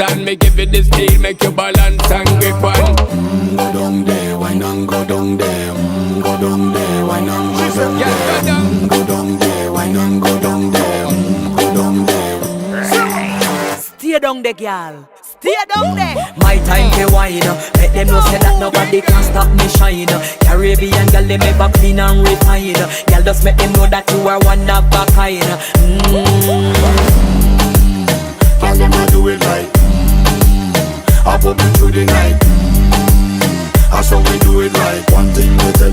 and me give it the steel, make you balance and grip on. Go down there, why not go down there? Go down there, why not go down there? Go down there, why not go down there? Go down there. Stay down there, girl. Stay down there. My time to wine. Let them know say that nobody can stop me shine. Caribbean girl, they make up clean and refine. Girl, just make them know that you are one of a kind. Girl, them a do it right. I pop it through the night. That's how we do it right. One thing we tell